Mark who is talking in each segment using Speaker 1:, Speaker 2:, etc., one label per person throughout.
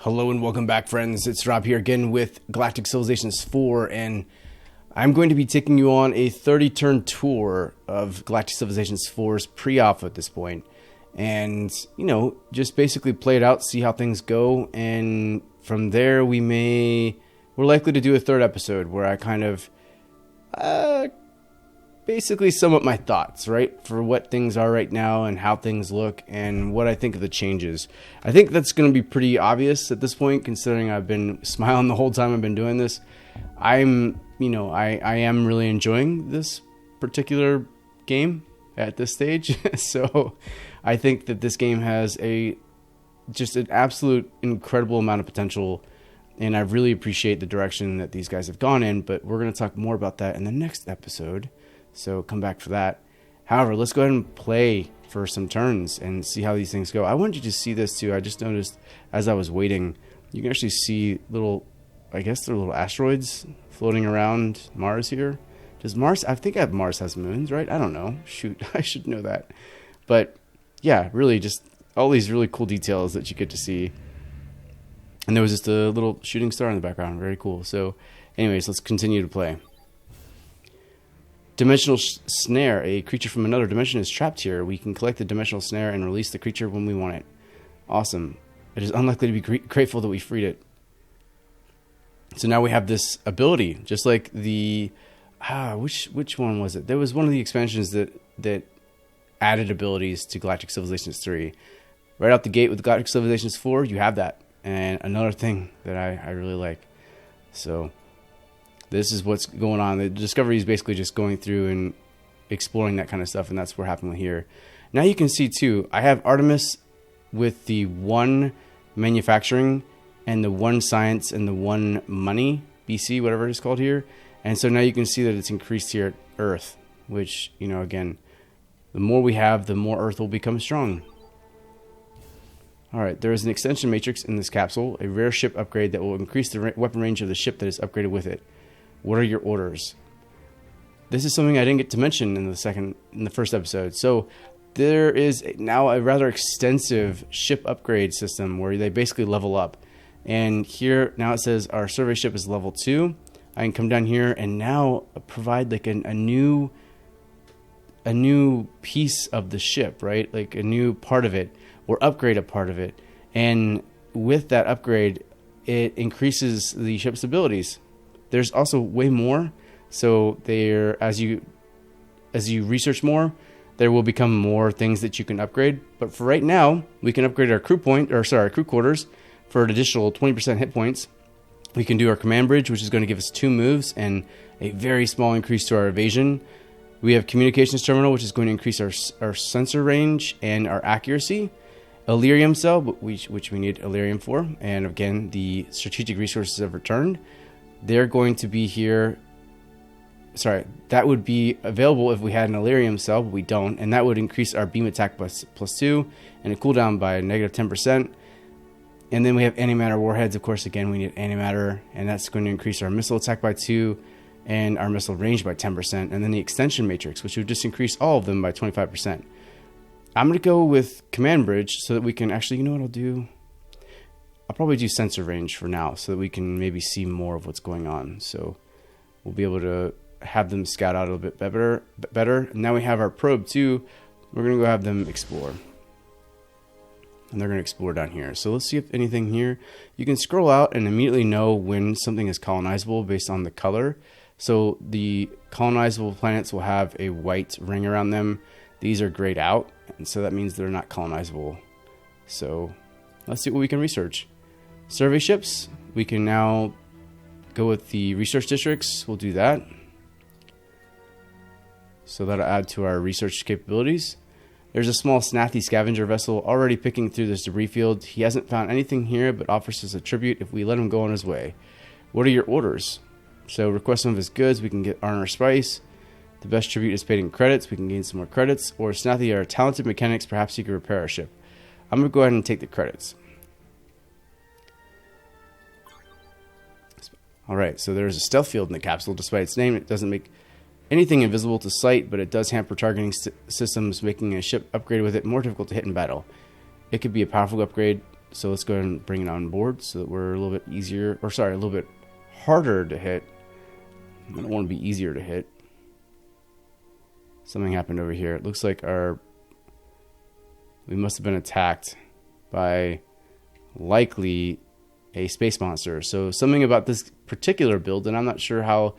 Speaker 1: Hello and welcome back, friends. It's Rob here again with Galactic Civilizations 4, and I'm going to be taking you on a 30-turn tour of Galactic Civilizations 4's pre-alpha at this point. And, just basically play it out, see how things go, and from there we're likely to do a third episode where I kind of basically sum up my thoughts, right, for what things are right now and how things look and what I think of the changes. I think that's going to be pretty obvious at this point, considering I've been smiling the whole time I've been doing this. I am really enjoying this particular game at this stage. So I think that this game has just an absolute incredible amount of potential, and I really appreciate the direction that these guys have gone in, but we're going to talk more about that in the next episode. So come back for that. However, let's go ahead and play for some turns and see how these things go. I wanted you to see this too. I just noticed as I was waiting, you can actually see little, I guess they're little asteroids floating around Mars here. Does Mars, I think Mars has moons, right? I don't know. Shoot, I should know that. But yeah, really just all these really cool details that you get to see. And there was just a little shooting star in the background. Very cool. So anyways, let's continue to play. Dimensional snare. A creature from another dimension is trapped here. We can collect the dimensional snare and release the creature when we want it. Awesome. It is unlikely to be grateful that we freed it. So now we have this ability, just like the which one was it? There was one of the expansions that added abilities to Galactic Civilizations 3. Right out the gate with Galactic Civilizations 4, you have that. And another thing that I really like. So this is what's going on. The discovery is basically just going through and exploring that kind of stuff, and that's what happened here. Now you can see too, I have Artemis with the 1 manufacturing and the 1 science and the 1 money, BC, whatever it's called here. And so now you can see that it's increased here at Earth, which, again, the more we have, the more Earth will become strong. Alright, there is an extension matrix in this capsule, a rare ship upgrade that will increase the weapon range of the ship that is upgraded with it. What are your orders? This is something I didn't get to mention in the first episode. So there is now a rather extensive ship upgrade system where they basically level up. And here now it says our survey ship is level 2. I can come down here and now provide like a new piece of the ship, right? Like a new part of it, or upgrade a part of it. And with that upgrade, it increases the ship's abilities. There's also way more, so as you research more, there will become more things that you can upgrade. But for right now, we can upgrade our crew quarters for an additional 20% hit points. We can do our command bridge, which is going to give us 2 moves and a very small increase to our evasion. We have communications terminal, which is going to increase our sensor range and our accuracy. Illyrium cell, which we need Illyrium for, and again, the strategic resources have returned. They're going to be here. Sorry, that would be available if we had an Illyrium cell, but we don't. And that would increase our beam attack by +2 and a cooldown by -10%. And then we have Antimatter warheads. Of course, again, we need Antimatter, and that's going to increase our missile attack by 2 and our missile range by 10%. And then the extension matrix, which would just increase all of them by 25%. I'm going to go with command bridge so that we can actually, you know what I'll do? I'll probably do sensor range for now so that we can maybe see more of what's going on. So we'll be able to have them scout out a little bit better. And now we have our probe too. We're going to go have them explore. And they're going to explore down here. So let's see if anything here. You can scroll out and immediately know when something is colonizable based on the color. So the colonizable planets will have a white ring around them. These are grayed out, and so that means they're not colonizable. So let's see what we can research. Survey ships, we can now go with the research districts. We'll do that. So that'll add to our research capabilities. There's a small snathy scavenger vessel already picking through this debris field. He hasn't found anything here, but offers us a tribute if we let him go on his way. What are your orders? So request some of his goods. We can get honor spice. The best tribute is paid in credits. We can gain some more credits. Or snathy are talented mechanics. Perhaps you could repair our ship. I'm going to go ahead and take the credits. Alright, so there's a stealth field in the capsule. Despite its name, it doesn't make anything invisible to sight, but it does hamper targeting systems, making a ship upgraded with it more difficult to hit in battle. It could be a powerful upgrade. So let's go ahead and bring it on board so that we're a little bit easier, or sorry, a little bit harder to hit. I don't want to be easier to hit. Something happened over here. It looks like we must have been attacked by likely a space monster. So something about this particular build, and I'm not sure how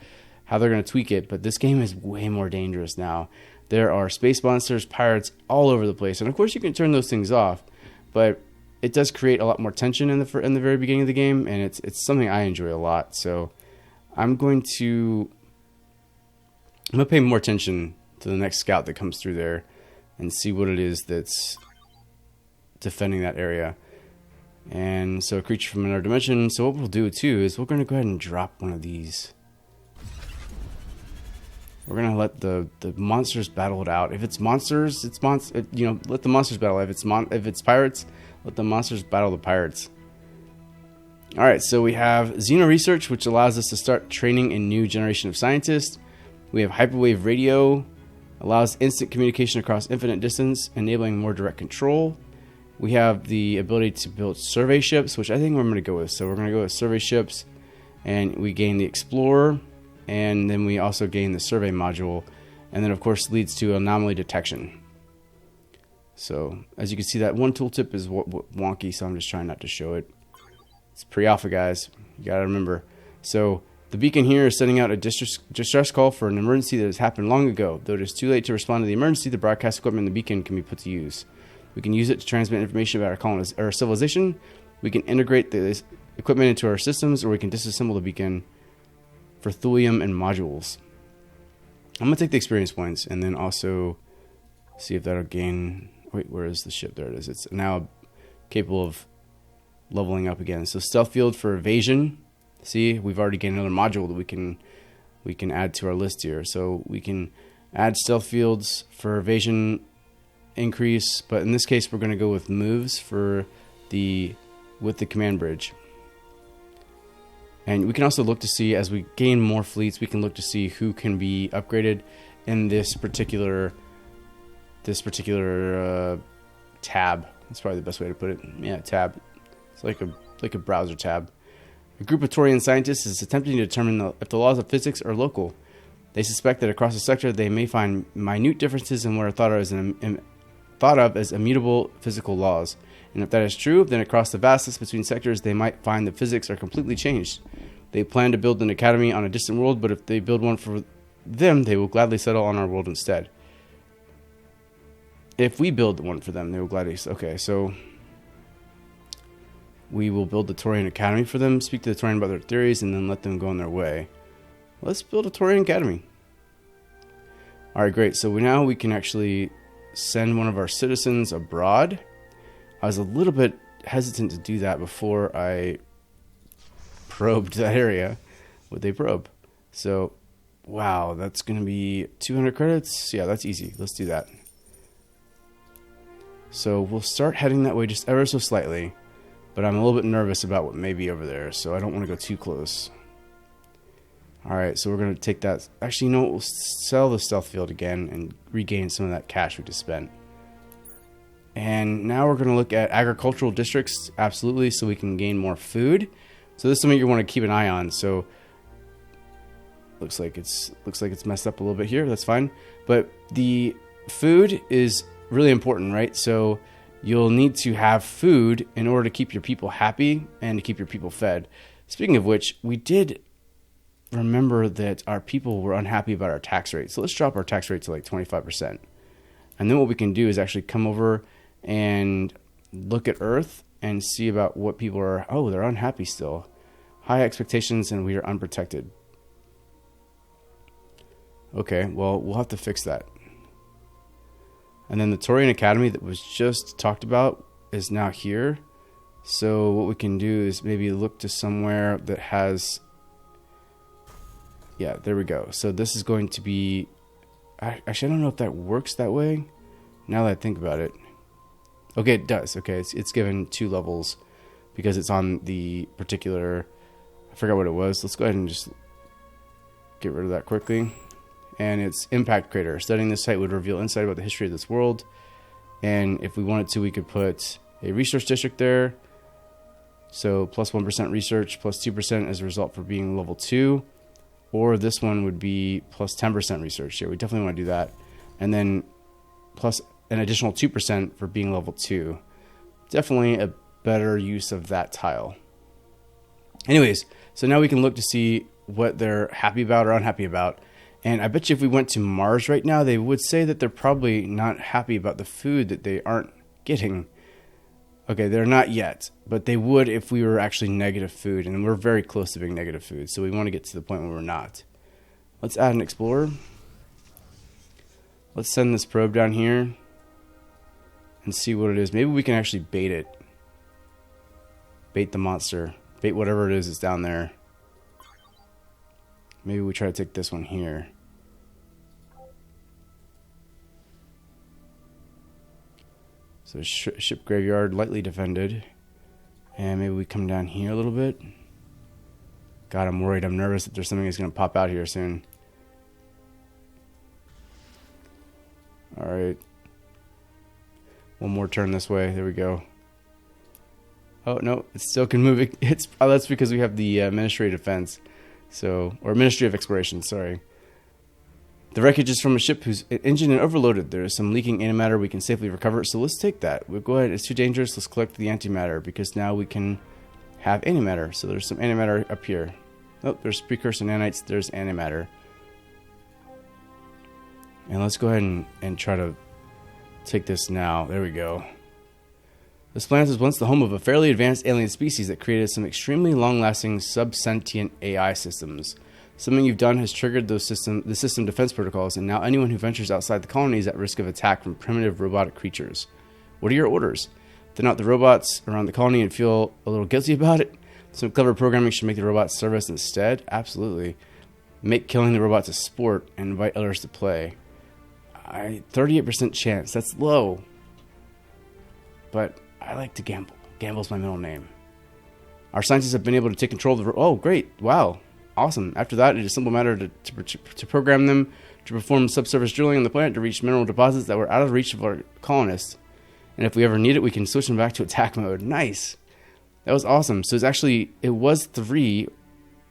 Speaker 1: they're going to tweak it, but this game is way more dangerous now. There are space monsters, pirates all over the place, and of course you can turn those things off, but it does create a lot more tension in the very beginning of the game, and it's something I enjoy a lot. So I'm going to pay more attention to the next scout that comes through there and see what it is that's defending that area. And so a creature from another dimension. So what we'll do too is we're going to go ahead and drop one of these. We're going to let the monsters battle it out. If it's monsters, let the monsters battle. If it's pirates, let the monsters battle the pirates. All right, so we have Xeno Research, which allows us to start training a new generation of scientists. We have Hyperwave Radio, allows instant communication across infinite distance, enabling more direct control. We have the ability to build survey ships, which I think we're going to go with. So we're going to go with survey ships, and we gain the Explorer, and then we also gain the survey module, and then of course leads to anomaly detection. So as you can see, that one tooltip is wonky, so I'm just trying not to show it. It's pre-alpha, guys. You got to remember. So the beacon here is sending out a distress call for an emergency that has happened long ago. Though it is too late to respond to the emergency, the broadcast equipment in the beacon can be put to use. We can use it to transmit information about our civilization. We can integrate the equipment into our systems, or we can disassemble the beacon for thulium and modules. I'm going to take the experience points and then also see if that'll gain... Wait, where is the ship? There it is. It's now capable of leveling up again. So stealth field for evasion. See, we've already gained another module that we can add to our list here. So we can add stealth fields for evasion increase, but in this case we're going to go with moves with the command bridge. And we can also look to see, as we gain more fleets, we can look to see who can be upgraded in this particular tab. That's probably the best way to put it. Yeah, tab. It's like a browser tab. A group of Taurean scientists is attempting to determine if the laws of physics are local. They suspect that across the sector they may find minute differences in what are thought of as immutable physical laws. And if that is true, then across the vastness between sectors they might find that physics are completely changed. They plan to build an academy on a distant world, but if they build one for them, they will gladly settle on our world instead. If we build one for them, they will gladly... Okay, so we will build the Taurean Academy for them, speak to the Taurean about their theories, and then let them go on their way. Let's build a Taurean Academy. Alright, great. So now we can actually send one of our citizens abroad. I was a little bit hesitant to do that before I probed that area with a probe. So, wow, that's going to be 200 credits. Yeah, that's easy. Let's do that. So we'll start heading that way just ever so slightly, but I'm a little bit nervous about what may be over there, so I don't want to go too close. Alright, so we're going to take that. Actually, you know what? We'll sell the stealth field again and regain some of that cash we just spent. And now we're going to look at agricultural districts, absolutely, so we can gain more food. So this is something you want to keep an eye on. So looks like it's messed up a little bit here. That's fine. But the food is really important, right? So you'll need to have food in order to keep your people happy and to keep your people fed. Speaking of which, we did remember that our people were unhappy about our tax rate. So let's drop our tax rate to like 25%. And then what we can do is actually come over and look at Earth and see about what people are... Oh, they're unhappy still. High expectations and we are unprotected. Okay, well, we'll have to fix that. And then the Taurean Academy that was just talked about is now here. So what we can do is maybe look to somewhere that has... Yeah, there we go. So this is going to be... Actually, I don't know if that works that way. Now that I think about it. Okay, it does. Okay, it's given 2 levels because it's on the particular... I forgot what it was. Let's go ahead and just get rid of that quickly. And it's Impact Crater. Studying this site would reveal insight about the history of this world. And if we wanted to, we could put a resource district there. So plus 1% research, plus 2% as a result for being level 2. Or this one would be plus 10% research. Yeah, we definitely want to do that. And then plus an additional 2% for being level 2. Definitely a better use of that tile. Anyways, so now we can look to see what they're happy about or unhappy about. And I bet you if we went to Mars right now, they would say that they're probably not happy about the food that they aren't getting. Okay, they're not yet, but they would if we were actually negative food, and we're very close to being negative food, so we want to get to the point where we're not. Let's add an explorer. Let's send this probe down here and see what it is. Maybe we can actually bait it. Bait the monster. Bait whatever it is that's down there. Maybe we try to take this one here. So ship graveyard, lightly defended. And maybe we come down here a little bit. God, I'm worried. I'm nervous that there's something that's going to pop out here soon. Alright. One more turn this way. There we go. Oh, no. It still can move. That's because we have the Ministry of Defense. So, or Ministry of Exploration, sorry. The wreckage is from a ship whose engine is overloaded. There is some leaking antimatter. We can safely recover it. So let's take that. We'll go ahead. It's too dangerous. Let's collect the antimatter because now we can have antimatter. So there's some antimatter up here. Oh, there's precursor nanites. There's antimatter. And let's go ahead and try to take this now. There we go. This planet was once the home of a fairly advanced alien species that created some extremely long-lasting sub-sentient AI systems. Something you've done has triggered the system defense protocols, and now anyone who ventures outside the colony is at risk of attack from primitive robotic creatures. What are your orders? Thin out the robots around the colony and feel a little guilty about it? Some clever programming should make the robots serve us instead? Absolutely. Make killing the robots a sport and invite others to play. 38% chance. That's low. But I like to gamble. Gamble's my middle name. Our scientists have been able to take control of the... Oh, great. Wow. Awesome. After that, it is a simple matter to program them to perform subsurface drilling on the planet to reach mineral deposits that were out of reach of our colonists. And if we ever need it, we can switch them back to attack mode. Nice. That was awesome. So it was 3.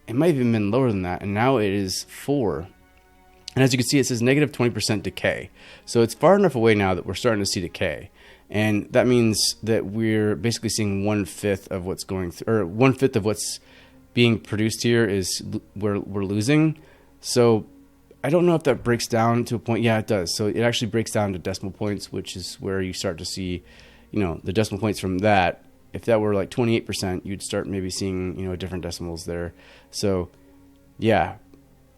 Speaker 1: It might have even been lower than that. And now it is 4. And as you can see, it says negative 20% decay. So it's far enough away now that we're starting to see decay. And that means that we're basically seeing 1/5 of what's going through, or 1/5 of what's being produced here is we're losing. So I don't know if that breaks down to a point. Yeah, it does. So it actually breaks down to decimal points, which is where you start to see, the decimal points from that. If that were like 28%, you'd start maybe seeing, different decimals there. So yeah,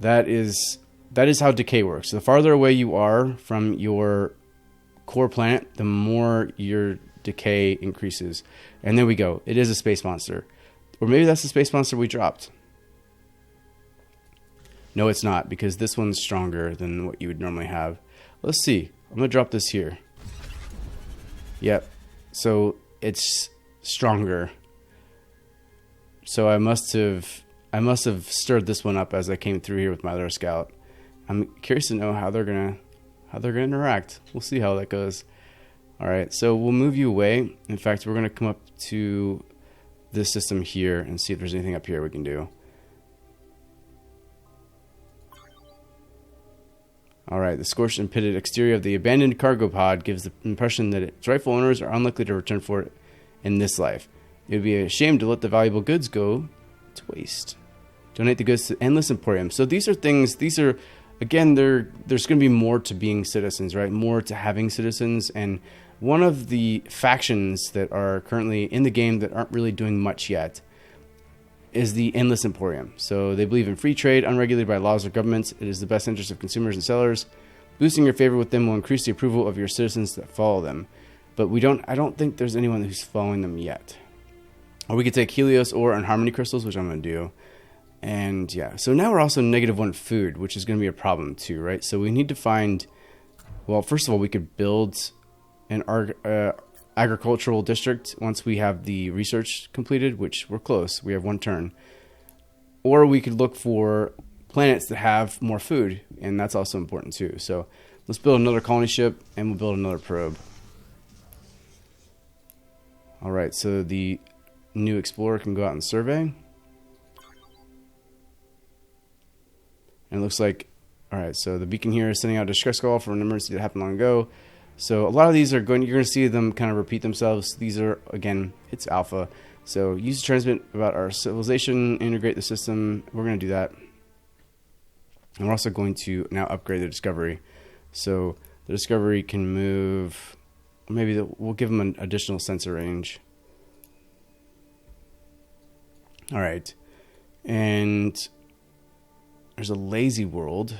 Speaker 1: that is how decay works. So the farther away you are from your core planet, the more your decay increases. And there we go. It is a space monster. Or maybe that's the space monster we dropped. No, it's not, because this one's stronger than what you would normally have. Let's see. I'm going to drop this here. Yep. So it's stronger. So I must have stirred this one up as I came through here with my other scout. I'm curious to know how they're gonna interact. We'll see how that goes. All right. So we'll move you away. In fact, we're gonna come up to this system here and see if there's anything up here we can do. Alright, the scorched and pitted exterior of the abandoned cargo pod gives the impression that its rightful owners are unlikely to return for it in this life. It would be a shame to let the valuable goods go to waste. Donate the goods to Endless Emporium. So these are, again, there's going to be more to being citizens, right? More to having citizens. And one of the factions that are currently in the game that aren't really doing much yet is the Endless Emporium. So they believe in free trade, unregulated by laws or governments. It is the best interest of consumers and sellers. Boosting your favor with them will increase the approval of your citizens that follow them. But I don't think there's anyone who's following them yet. Or we could take Helios ore and Harmony crystals, which I'm going to do. And yeah, so now we're also -1 food, which is going to be a problem too, right? So we need to find, well, first of all, we could build an agricultural district once we have the research completed, which we're close. We have 1 turn. Or we could look for planets that have more food, and that's also important too. So let's build another colony ship, and we'll build another probe. All right, so the new explorer can go out and survey. And it looks like, all right, so the beacon here is sending out a distress call for an emergency that happened long ago. So a lot of these are you're going to see them kind of repeat themselves. These are, again, it's alpha. So use to transmit about our civilization, integrate the system. We're going to do that. And we're also going to now upgrade the Discovery. So the Discovery can move, maybe we'll give them an additional sensor range. All right. And there's a lazy world.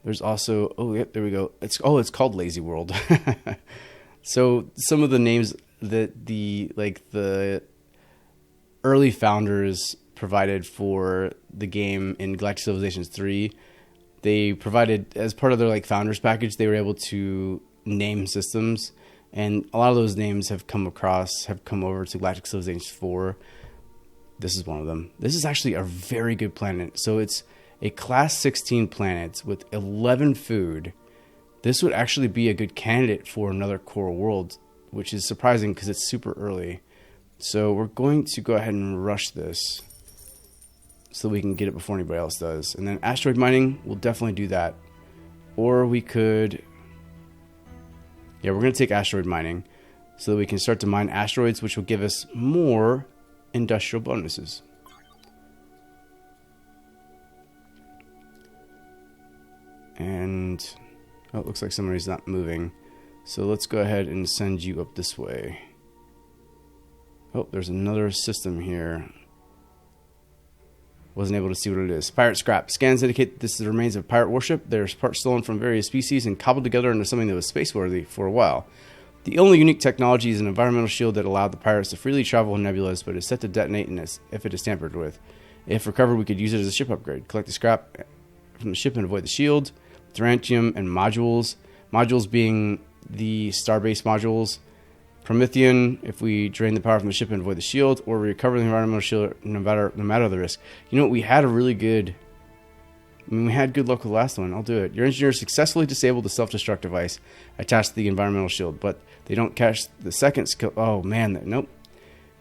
Speaker 1: There's also, oh, yep, there we go. It's called Lazy World. So some of the names that the early founders provided for the game in Galactic Civilizations 3, they provided as part of their like founders package, they were able to name systems, and a lot of those names have come over to Galactic Civilizations 4. This is one of them. This is actually a very good planet. So it's a class 16 planet with 11 food. This would actually be a good candidate for another core world, which is surprising because it's super early. So we're going to go ahead and rush this so we can get it before anybody else does. And then asteroid mining, we'll definitely do that. Or we could, yeah, we're going to take asteroid mining so that we can start to mine asteroids, which will give us more industrial bonuses. And oh, it looks like somebody's not moving. So let's go ahead and send you up this way. Oh, there's another system here. Wasn't able to see what it is. Pirate scrap. Scans indicate this is the remains of a pirate warship. There's parts stolen from various species and cobbled together into something that was spaceworthy for a while. The only unique technology is an environmental shield that allowed the pirates to freely travel in nebulas, but is set to detonate if it is tampered with. If recovered, we could use it as a ship upgrade. Collect the scrap from the ship and avoid the shield. Tarantium and modules. Modules being the starbase modules. Promethean, if we drain the power from the ship and avoid the shield, or we recover the environmental shield no matter the risk. You know what? We had good luck with the last one. I'll do it. Your engineer successfully disabled the self-destruct device attached to the environmental shield, but they don't catch the second skill. Oh man, nope.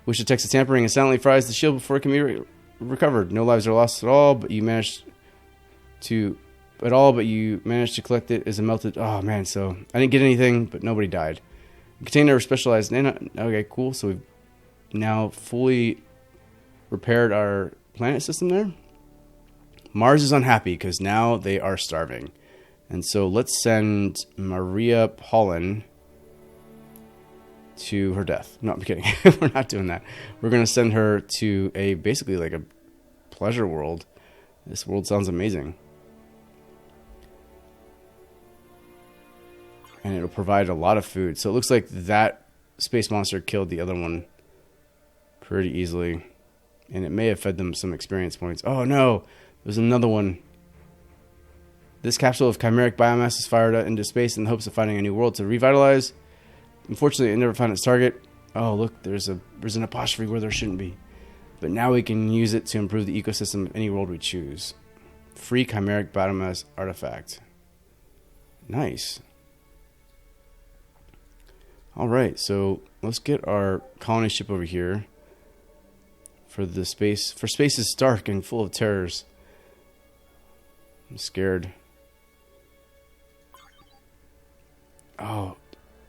Speaker 1: Which detects the tampering and silently fries the shield before it can be recovered. No lives are lost at all, but you managed to collect it as a melted. Oh man, so I didn't get anything, but nobody died. Container specialized nano. Okay, cool. So we've now fully repaired our planet system there. Mars is unhappy because now they are starving. And so let's send Maria Pollen to her death. No, I'm kidding. We're not doing that. We're going to send her to basically like a pleasure world. This world sounds amazing. And it'll provide a lot of food. So it looks like that space monster killed the other one pretty easily. And it may have fed them some experience points. Oh no, there's another one. This capsule of chimeric biomass is fired into space in the hopes of finding a new world to revitalize. Unfortunately, it never found its target. Oh look, there's an apostrophe where there shouldn't be. But now we can use it to improve the ecosystem of any world we choose. Free chimeric biomass artifact. Nice. All right, so let's get our colony ship over here for space is dark and full of terrors. I'm scared. Oh,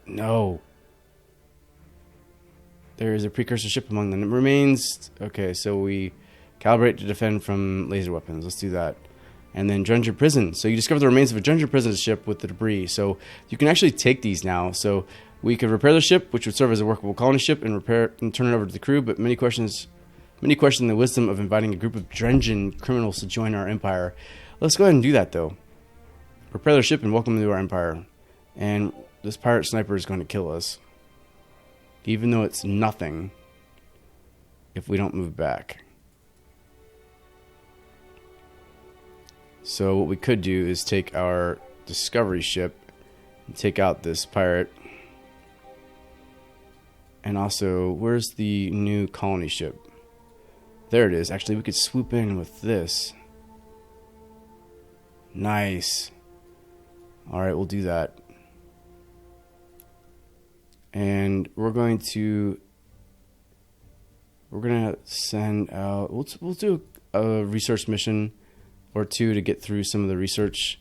Speaker 1: no. There is a precursor ship among the remains. Okay, so we calibrate to defend from laser weapons. Let's do that. And then Dungeon Prison. So you discover the remains of a Dungeon Prison ship with the debris. So you can actually take these now. So we could repair the ship, which would serve as a workable colony ship, and turn it over to the crew. But many question the wisdom of inviting a group of Drengen criminals to join our empire. Let's go ahead and do that, though. Repair the ship and welcome them to our empire. And this pirate sniper is going to kill us, even though it's nothing if we don't move back. So what we could do is take our Discovery ship and take out this pirate. And also, where's the new colony ship? There it is. Actually, we could swoop in with this. Nice. Alright, we'll do that. And we're going to we're gonna send out. We'll do a research mission or two to get through some of the research,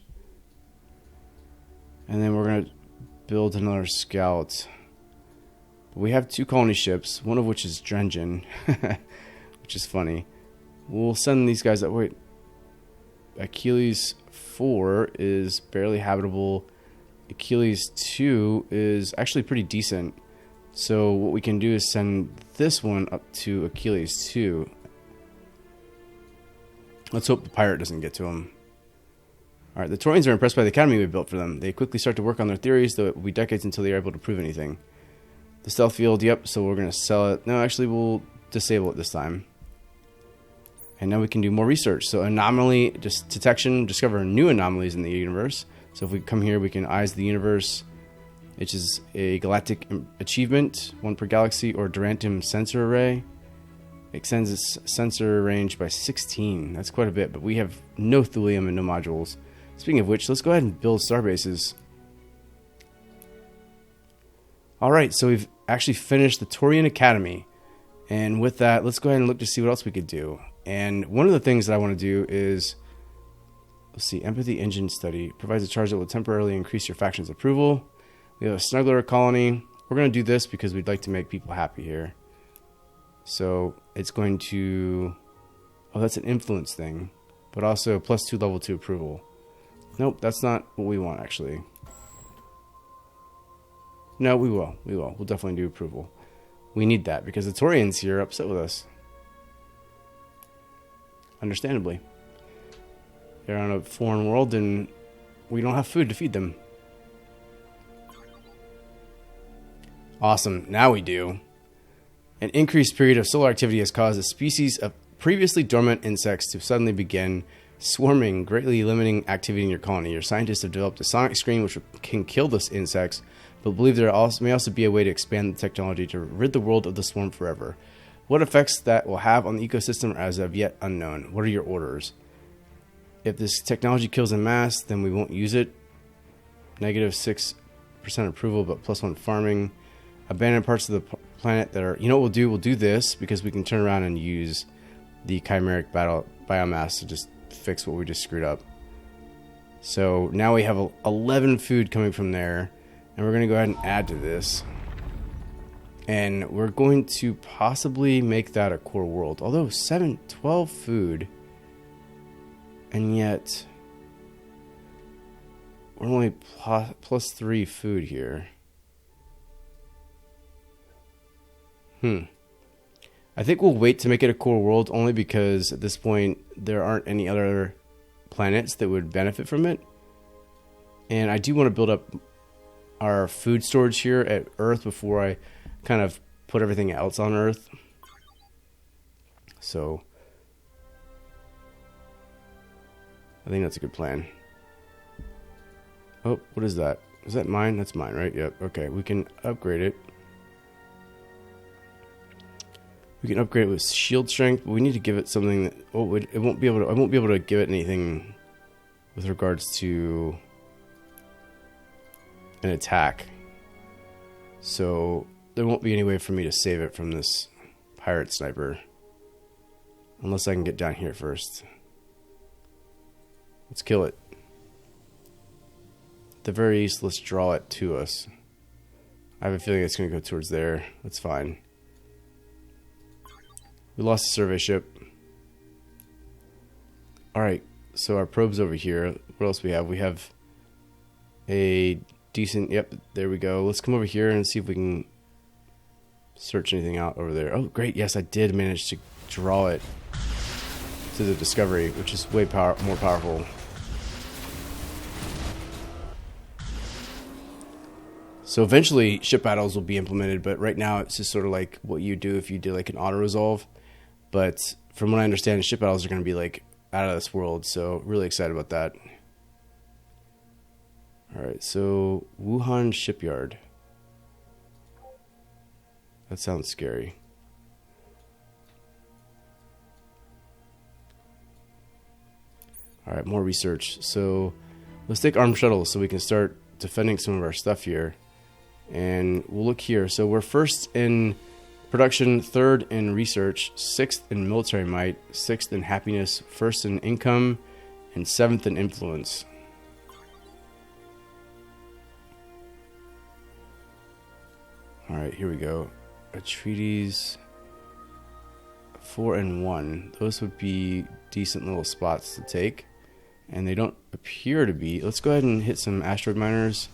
Speaker 1: and then we're gonna build another scout. We have 2 colony ships, one of which is Drengen, which is funny. We'll send these guys up. Wait, Achilles 4 is barely habitable. Achilles 2 is actually pretty decent. So what we can do is send this one up to Achilles 2. Let's hope the pirate doesn't get to him. Alright, the Taurians are impressed by the academy we built for them. They quickly start to work on their theories, though it will be decades until they are able to prove anything. The stealth field, yep, so we're going to sell it. No, actually, we'll disable it this time. And now we can do more research. So anomaly detection, discover new anomalies in the universe. So if we come here, we can eyes the universe, which is a galactic achievement, 1 per galaxy, or Durantum sensor array. Extends its sensor range by 16. That's quite a bit, but we have no thulium and no modules. Speaking of which, let's go ahead and build starbases. Alright, so we've actually finished the Taurean Academy. And with that, let's go ahead and look to see what else we could do. And one of the things that I want to do is, let's see, Empathy Engine Study. Provides a charge that will temporarily increase your faction's approval. We have a snuggler colony. We're going to do this because we'd like to make people happy here. So it's going to... Oh, that's an influence thing. But also +2 level 2 approval. Nope, that's not what we want, actually. No, we will. We will. We'll definitely do approval. We need that because the Taurians here are upset with us. Understandably. They're on a foreign world and we don't have food to feed them. Awesome. Now we do. An increased period of solar activity has caused a species of previously dormant insects to suddenly begin swarming, greatly limiting activity in your colony. Your scientists have developed a sonic screen which can kill those insects, but believe there may also be a way to expand the technology to rid the world of the swarm forever. What effects that will have on the ecosystem are as of yet unknown. What are your orders? If this technology kills en masse, then we won't use it. -6% approval, but +1 farming. Abandon parts of the planet that are... You know what we'll do? We'll do this because we can turn around and use the chimeric biomass to just fix what we just screwed up. So now we have 11 food coming from there. And we're going to go ahead and add to this. And we're going to possibly make that a core world. Although 12 food. And yet we're only +3 food here. I think we'll wait to make it a core world only because at this point there aren't any other planets that would benefit from it. And I do want to build up our food storage here at Earth before I kind of put everything else on Earth. So I think that's a good plan. Oh, what is that? Is that mine? That's mine, right? Yep. Okay, we can upgrade it. We can upgrade it with shield strength, but we need to give it something that I won't be able to give it anything with regards to an attack. So there won't be any way for me to save it from this pirate sniper. Unless I can get down here first. Let's kill it. At the very least, let's draw it to us. I have a feeling it's going to go towards there. That's fine. We lost the survey ship. Alright, so our probe's over here. What else we have? We have a decent... Yep, there we go. Let's come over here and see if we can search anything out over there. Oh, great. Yes, I did manage to draw it to the Discovery, which is way more powerful. So eventually ship battles will be implemented, but right now it's just sort of like what you do if you did like an auto-resolve. But from what I understand, ship battles are going to be like out of this world, so really excited about that. Alright, so Wuhan Shipyard. That sounds scary. Alright, more research. So let's take armed shuttles so we can start defending some of our stuff here. And we'll look here. So we're first in Production, 3rd in research, 6th in military might, 6th in happiness, 1st in income, and 7th in influence. Alright, here we go. Treaties, 4 and 1. Those would be decent little spots to take. And they don't appear to be. Let's go ahead and hit some asteroid miners.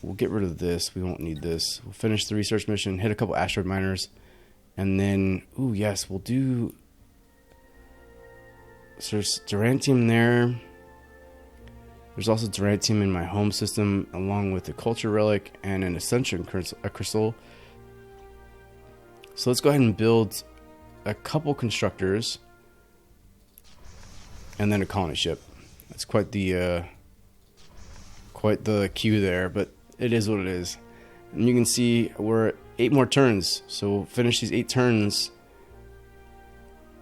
Speaker 1: We'll get rid of this. We won't need this. We'll finish the research mission, hit a couple asteroid miners. And then, ooh, yes, we'll do... So there's Durantium there. There's also Durantium in my home system, along with a culture relic and an ascension crystal. So let's go ahead and build a couple constructors. And then a colony ship. That's quite the queue there, but it is what it is. And you can see we're at 8 more turns, so we'll finish these 8 turns,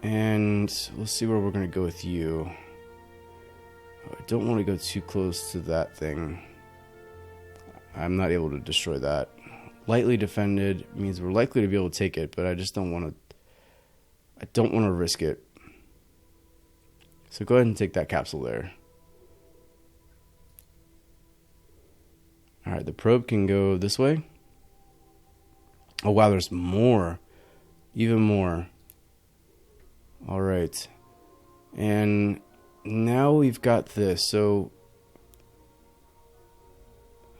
Speaker 1: and we'll see where we're going to go with you. I don't want to go too close to that thing. I'm not able to destroy that. Lightly defended means we're likely to be able to take it, but I just don't want to. I don't want to risk it. So go ahead and take that capsule there. Alright, the probe can go this way. Oh wow, there's more. Even more. Alright. And now we've got this. So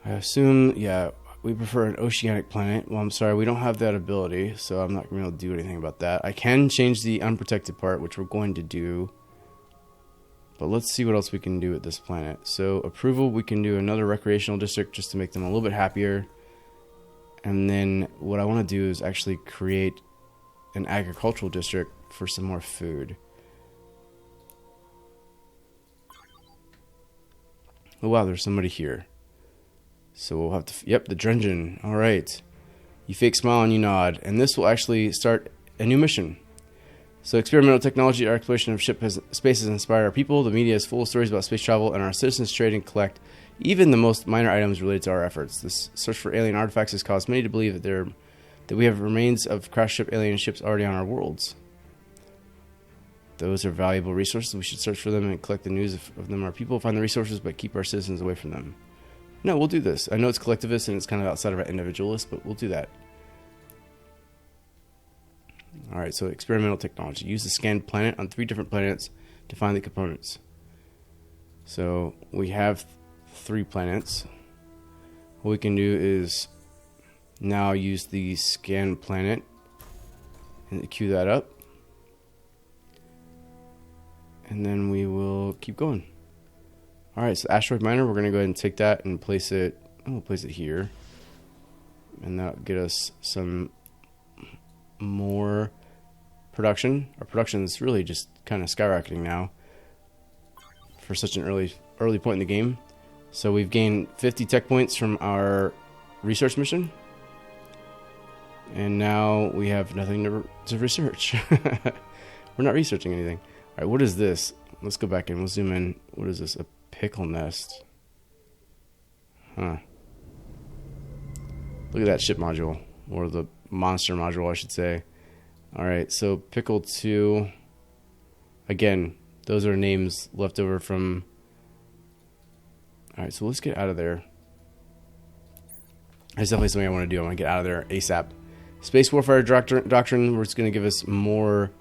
Speaker 1: I assume, yeah, we prefer an oceanic planet. Well, I'm sorry, we don't have that ability, so I'm not going to be able to do anything about that. I can change the unprotected part, which we're going to do. But let's see what else we can do with this planet. So approval, we can do another recreational district just to make them a little bit happier. And then what I want to do is actually create an agricultural district for some more food. Oh wow, there's somebody here. So we'll have to, yep, the Drengen. All right. You fake smile and you nod. And this will actually start a new mission. So experimental technology, our exploration of space has inspired our people. The media is full of stories about space travel, and our citizens trade and collect even the most minor items related to our efforts. This search for alien artifacts has caused many to believe that we have remains of crashed ship alien ships already on our worlds. Those are valuable resources. We should search for them and collect the news of them. Our people find the resources, but keep our citizens away from them. No, we'll do this. I know it's collectivist and it's kind of outside of our individualist, but we'll do that. Alright, so experimental technology. Use the scanned planet on 3 different planets to find the components. So we have 3 planets. What we can do is now use the scan planet and queue that up. And then we will keep going. Alright, so asteroid miner, we're going to go ahead and take that and place it. We'll place it here. And that'll get us some more production. Our production is really just kind of skyrocketing now for such an early point in the game. So we've gained 50 tech points from our research mission, and now we have nothing to research. We're not researching anything. All right, what is this? Let's go back and we'll zoom in. What is this? A pickle nest. Huh. Look at that ship module, or the monster module, I should say. Alright, so Pickle 2. Again, those are names left over from... Alright, so let's get out of there. That's definitely something I want to do. I want to get out of there ASAP. Space Warfare Doctrine, we're just going to give us more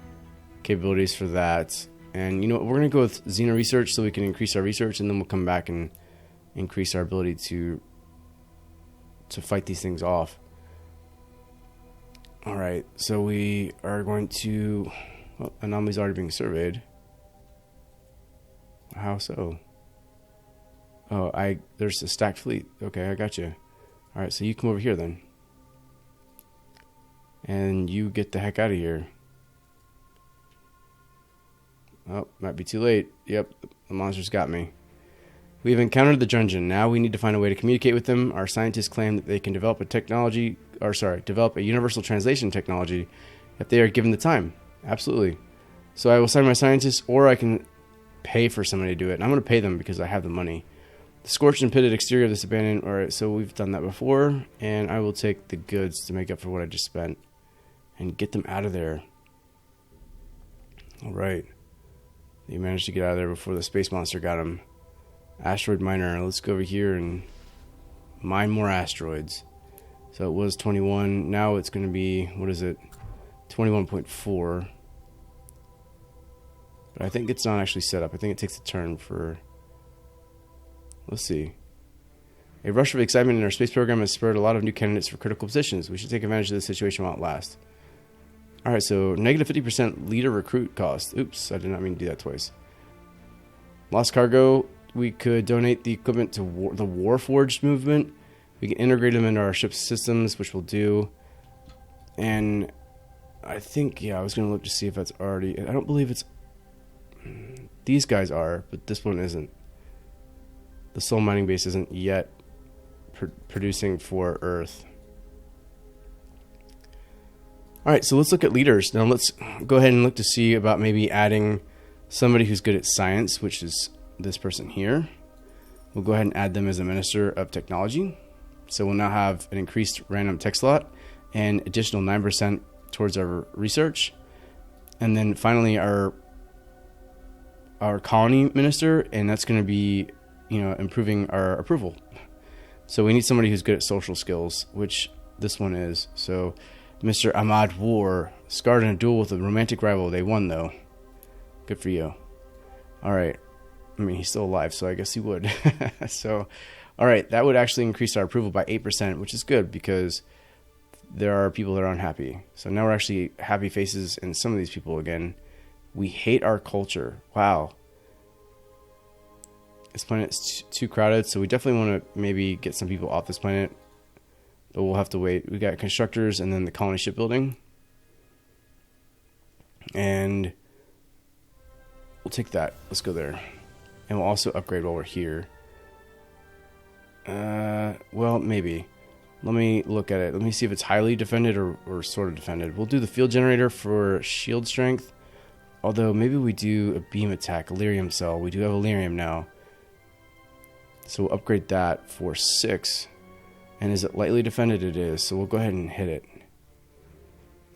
Speaker 1: capabilities for that. And you know what, we're going to go with Xeno Research so we can increase our research, and then we'll come back and increase our ability to fight these things off. Alright, so we are going to... Well, anomaly's already being surveyed. How so? Oh, there's a stacked fleet. Okay, I got you. Alright, so you come over here then. And you get the heck out of here. Oh, might be too late. Yep, the monsters got me. We have encountered the Drengen. Now we need to find a way to communicate with them. Our scientists claim that they can develop a universal translation technology if they are given the time. Absolutely. So I will send my scientists, or I can pay for somebody to do it. And I'm going to pay them because I have the money. The scorched and pitted exterior of this abandoned... Alright, so we've done that before. And I will take the goods to make up for what I just spent. and get them out of there. All right. They managed to get out of there before the space monster got him. Asteroid miner. Let's go over here and mine more asteroids. So it was 21. Now it's going to be, what is it? 21.4. But I think it's not actually set up. I think it takes a turn for... Let's see. A rush of excitement in our space program has spurred a lot of new candidates for critical positions. We should take advantage of this situation while it lasts. Alright, so negative 50% leader recruit cost. Oops, I did not mean to do that twice. Lost cargo. We could donate the equipment to the Warforged movement. We can integrate them into our ship's systems, which we'll do. And I think, yeah, I was going to look to see if that's already... I don't believe it's... These guys are, but this one isn't. The soul mining base isn't yet producing for Earth. Alright, so let's look at leaders. Now let's go ahead and look to see about maybe adding somebody who's good at science, which is this person here. We'll go ahead and add them as a Minister of Technology. So we'll now have an increased random tech slot and additional 9% towards our research. And then finally our colony minister, and that's going to be, improving our approval. So we need somebody who's good at social skills, which this one is. So Mr. Ahmad War, scarred in a duel with a romantic rival. They won, though. Good for you. All right. I mean, he's still alive, so I guess he would. So, all right, that would actually increase our approval by 8%, which is good because there are people that are unhappy. So now we're actually happy faces in some of these people again. We hate our culture. Wow. This planet's too crowded, so we definitely want to maybe get some people off this planet. But we'll have to wait. We got constructors and then the colony shipbuilding. And we'll take that. Let's go there. And we'll also upgrade while we're here. Well, maybe. Let me look at it. Let me see if it's highly defended or sort of defended. We'll do the field generator for shield strength. Although, maybe we do a beam attack, a lyrium cell. We do have a lyrium now. So we'll upgrade that for 6. And is it lightly defended? It is. So we'll go ahead and hit it.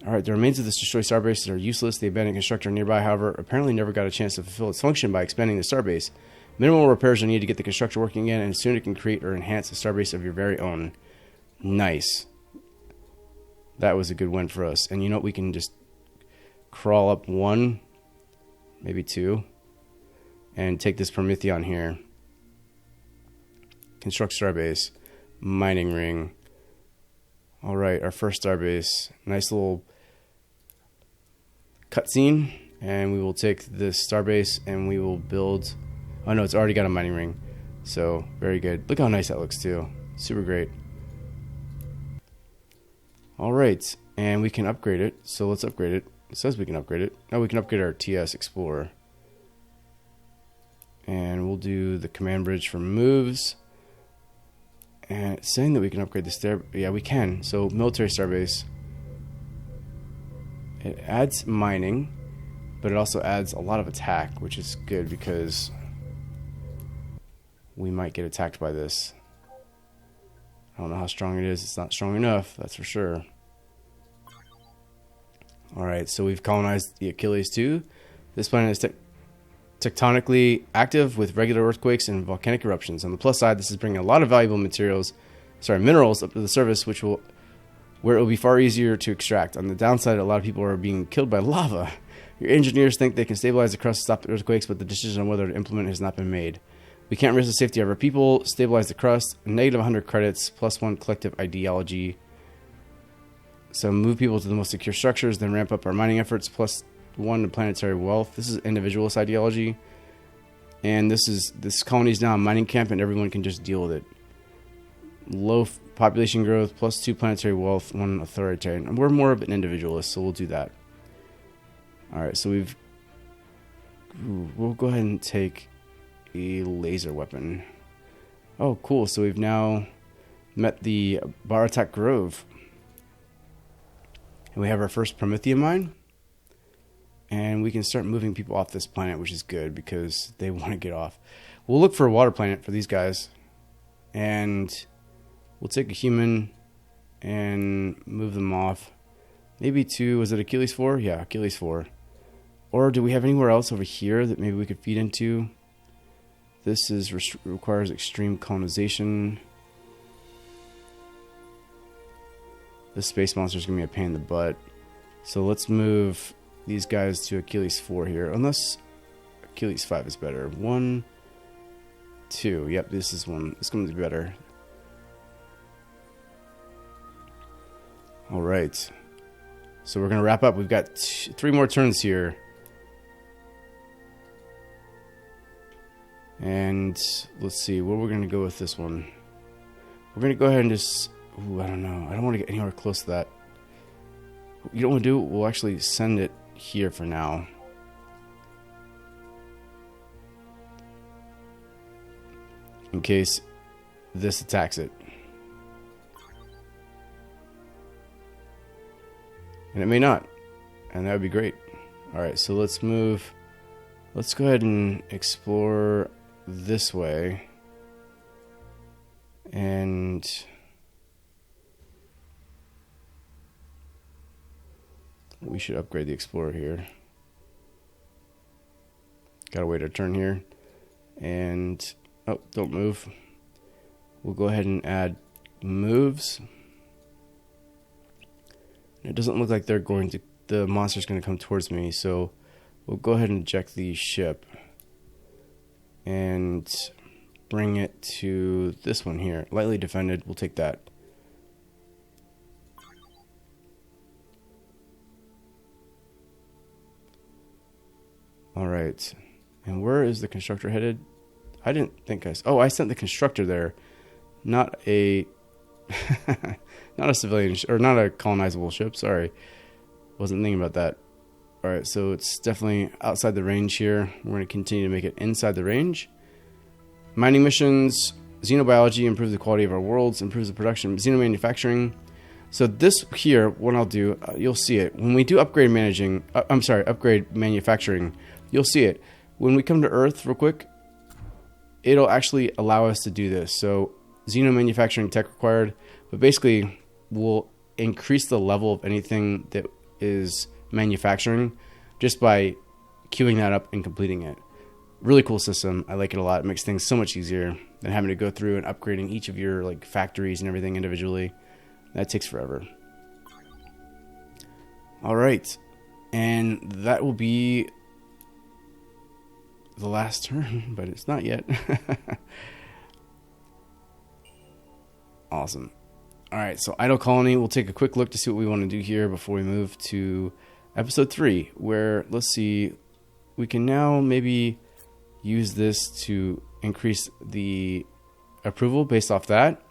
Speaker 1: Alright, the remains of this destroyed starbase are useless. The abandoned constructor nearby, however, apparently never got a chance to fulfill its function by expanding the starbase. Minimal repairs are needed to get the constructor working again, and soon it can create or enhance a starbase of your very own. Nice. That was a good win for us. And you know what? We can just crawl up 1, maybe 2, and take this Prometheon here. Construct starbase. Mining ring. Alright, our first starbase. Nice little cutscene. And we will take this starbase and we will build... Oh no, it's already got a mining ring. So, very good. Look how nice that looks too. Super great. Alright, and we can upgrade it. So let's upgrade it. It says we can upgrade it. Now we can upgrade our TS Explorer. And we'll do the command bridge for moves. And it's saying that we can upgrade the stair. Yeah, we can. So, military starbase. It adds mining, but it also adds a lot of attack, which is good because we might get attacked by this. I don't know how strong it is. It's not strong enough, that's for sure. Alright, so we've colonized the Achilles too. This planet is tectonically active with regular earthquakes and volcanic eruptions. On the plus side, this is bringing a lot of valuable minerals up to the surface, where it will be far easier to extract. On the downside, a lot of people are being killed by lava. Your engineers think they can stabilize the crust to stop the earthquakes, but the decision on whether to implement has not been made. We can't risk the safety of our people. Stabilize the crust. Negative 100 credits, plus 1 collective ideology. So move people to the most secure structures, then ramp up our mining efforts, plus 1 to planetary wealth. This is individualist ideology. And this colony is now a mining camp and everyone can just deal with it. Low population growth, plus 2 planetary wealth, 1 authoritarian. And we're more of an individualist, so we'll do that. Alright, so we'll go ahead and take a laser weapon. Oh, cool. So we've now met the Baratak Grove. And we have our first Promethean mine. And we can start moving people off this planet, which is good because they want to get off. We'll look for a water planet for these guys. And we'll take a human and move them off. Maybe to, was it Achilles 4? Yeah, Achilles 4. Or do we have anywhere else over here that maybe we could feed into? This is requires extreme colonization. This space monster is going to be a pain in the butt. So let's move these guys to Achilles 4 here. Unless Achilles 5 is better. 1, 2. Yep, this is one. It's going to be better. Alright. So we're going to wrap up. We've got 3 more turns here. And let's see. Where we're going to go with this one. We're going to go ahead and just... Ooh, I don't know. I don't want to get anywhere close to that. You don't want to do? We'll actually send it here for now. In case this attacks it. And it may not. And that would be great. Alright, so let's move. Let's go ahead and explore this way. And... we should upgrade the Explorer here. Gotta wait our turn here. And... oh, don't move. We'll go ahead and add moves. It doesn't look like they're going to... the monster's going to come towards me, so we'll go ahead and eject the ship. And bring it to this one here. Lightly defended. We'll take that. Alright. And where is the constructor headed? I didn't think I... oh, I sent the constructor there. Not a... not a civilian... or not a colonizable ship. Sorry. Wasn't thinking about that. Alright, so it's definitely outside the range here. We're going to continue to make it inside the range. Mining missions. Xenobiology. Improve the quality of our worlds. Improves the production. Xenomanufacturing. So this here, what I'll do... you'll see it. When we do upgrade managing... I'm sorry, upgrade manufacturing... you'll see it. When we come to Earth real quick, it'll actually allow us to do this. So Xeno manufacturing tech required, but basically we'll increase the level of anything that is manufacturing just by queuing that up and completing it. Really cool system. I like it a lot. It makes things so much easier than having to go through and upgrading each of your like factories and everything individually. That takes forever. All right. And that will be the last turn, but it's not yet. Awesome. All right, so Idle Colony, we'll take a quick look to see what we want to do here before we move to episode 3, where, let's see, we can now maybe use this to increase the approval based off that.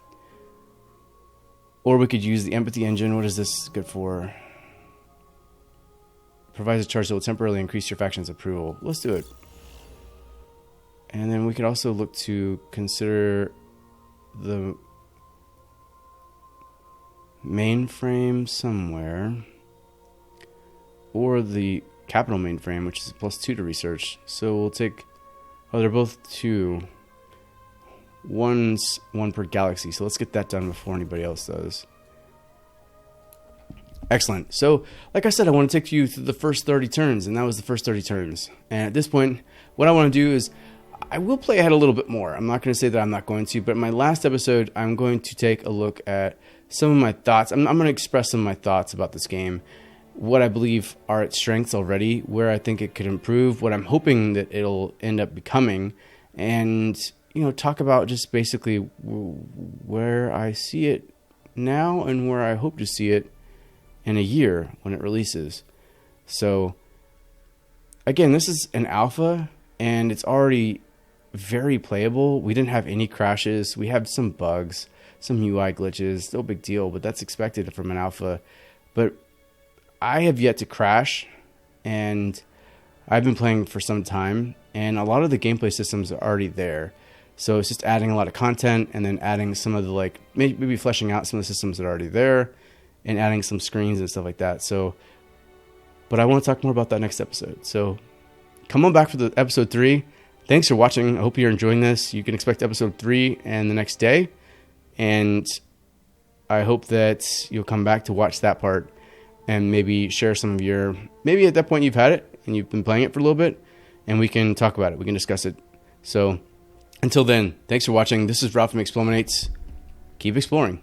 Speaker 1: Or we could use the empathy engine. What is this good for? Provides a charge that will temporarily increase your faction's approval. Let's do it. And then we could also look to consider the mainframe somewhere, or the capital mainframe, which is +2 to research. So we'll take, oh, they're both 2. One's 1 per galaxy. So let's get that done before anybody else does. Excellent. So, like I said, I want to take you through the first 30 turns, and that was the first 30 turns. And at this point, what I want to do is I will play ahead a little bit more. I'm not going to say that I'm not going to, but in my last episode, I'm going to take a look at some of my thoughts. I'm going to express some of my thoughts about this game, what I believe are its strengths already, where I think it could improve, what I'm hoping that it'll end up becoming, and, you know, talk about just basically where I see it now and where I hope to see it in a year when it releases. So, again, this is an alpha, and it's already very playable. We didn't have any crashes. We had some bugs, some UI glitches. No big deal, but that's expected from an alpha. But I have yet to crash, and I've been playing for some time, and a lot of the gameplay systems are already there. So it's just adding a lot of content, and then adding some of the, like, maybe fleshing out some of the systems that are already there, and adding some screens and stuff like that. So, but I want to talk more about that next episode. So come on back for the episode 3. Thanks for watching. I hope you're enjoying this. You can expect episode 3 and the next day. And I hope that you'll come back to watch that part. and maybe share some of your, maybe at that point you've had it and you've been playing it for a little bit, and we can talk about it. We can discuss it. So until then, thanks for watching. This is Ralph from eXplore. Keep exploring.